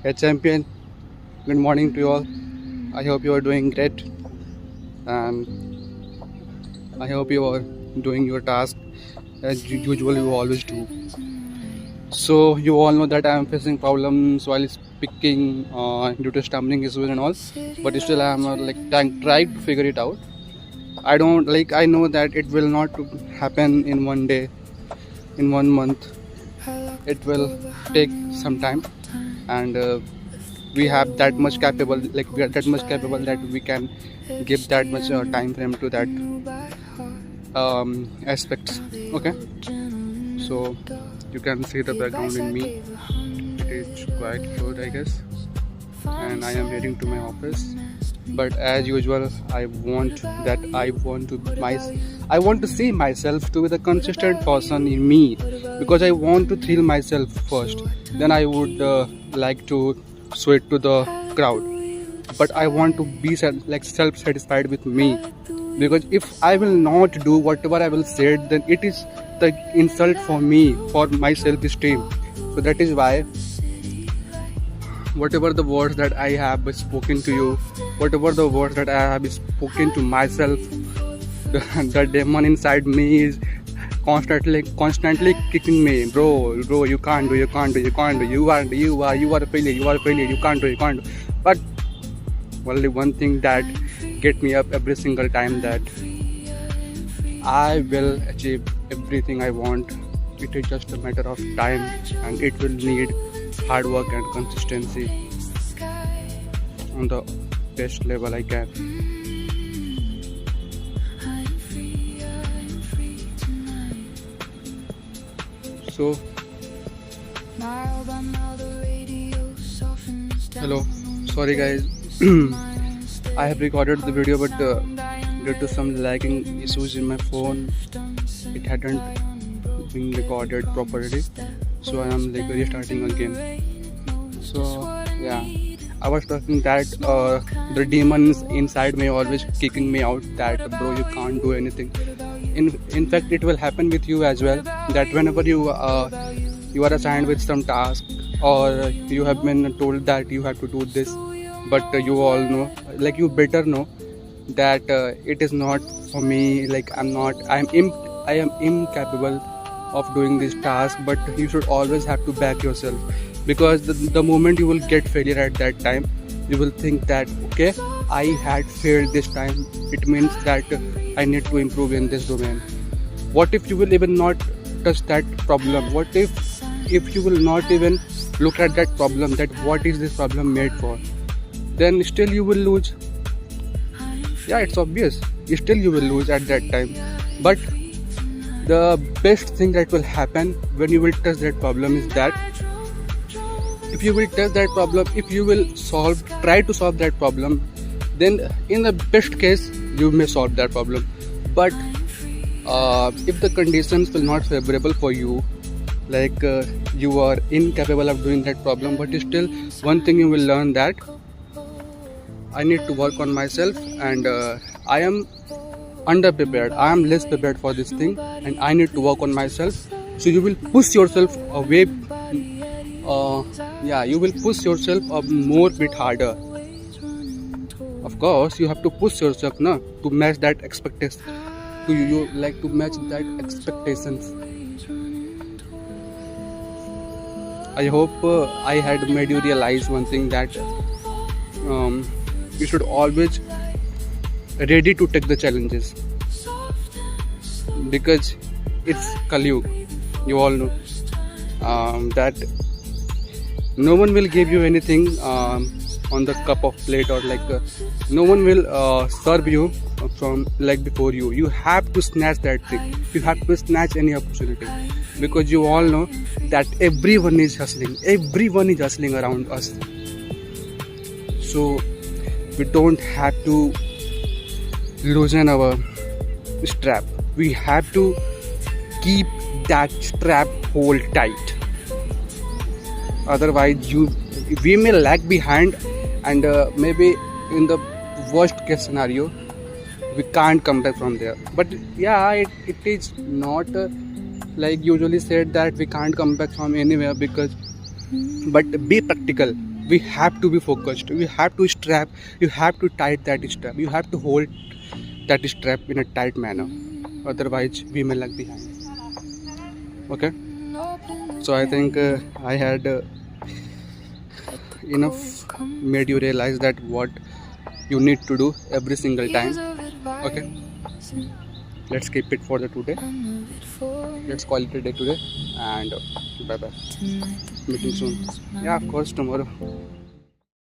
Hey champion, good morning to you all. I hope you are doing great and I hope you are doing your task as usual you always do. So you all know that I am facing problems while speaking due to stumbling issues and all, but still I am trying to figure it out. I know that it will not happen in one day, in 1 month. It will take some time and we have that much capable we are that much capable that we can give that much time frame to that aspects. Okay, so you can see the background in me, it is quite good I guess, and I am heading to my office. But as usual I want to see myself to be the consistent person in me, because I want to thrill myself first, then I would like to show it to the crowd. But I want to be self-satisfied with me, because if I will not do whatever I will say, then it is the insult for me, for my self-esteem. So that is why whatever the words that I have spoken to you, whatever the words that I have spoken to myself, the demon inside me is constantly kicking me, bro, you can't do, you are a failure, you can't do. But only one thing that get me up every single time, that I will achieve everything I want. It is just a matter of time, and it will need hard work and consistency on the best level I can. So hello, sorry guys, I have recorded the video, but due to some lagging issues in my phone, it hadn't been recorded properly, so I am restarting again. So yeah, I was talking that the demons inside me always kicking me out, that bro, you can't do anything. In fact, it will happen with you as well, that whenever you are assigned with some task, or you have been told that you have to do this, but you all know, you better know that it is not for me, I am incapable of doing this task. But you should always have to back yourself, because the moment you will get failure at that time, you will think that okay, I had failed this time, it means that I need to improve in this domain. What if you will even not touch that problem? What if you will not even look at that problem, that what is this problem made for? Then still you will lose. Yeah, it's obvious, still you will lose at that time. But the best thing that will happen when you will touch that problem is that if you will touch that problem, if you will try to solve that problem, then in the best case you may solve that problem. But if the conditions will not favorable for you, you are incapable of doing that problem, but still one thing you will learn, that I need to work on myself, and I am underprepared, I am less prepared for this thing, and I need to work on myself. So you will push yourself away, you will push yourself a more bit harder. Of course you have to push yourself now to match that expectation, to match that expectations. I hope I had made you realize one thing, that you should always ready to take the challenges, because it's Kali Yuga. You all know that no one will give you anything on the cup of plate, or no one will serve you from before you. You have to snatch that thing, you have to snatch any opportunity, because you all know that everyone is hustling around us. So we don't have to loosen our strap, we have to keep that strap hold tight. Otherwise we may lag behind, and maybe in the worst case scenario we can't come back from there. But yeah, it is not usually said that we can't come back from anywhere, but be practical. we have to be focused, we have to strap, you have to tight that strap, you have to hold that strap in a tight manner, otherwise we may lag behind. Okay, so I think I had enough made you realize that what you need to do every single time. Okay, let's keep it for the today, let's call it a day today, and bye bye, meeting soon. Yeah, of course, tomorrow.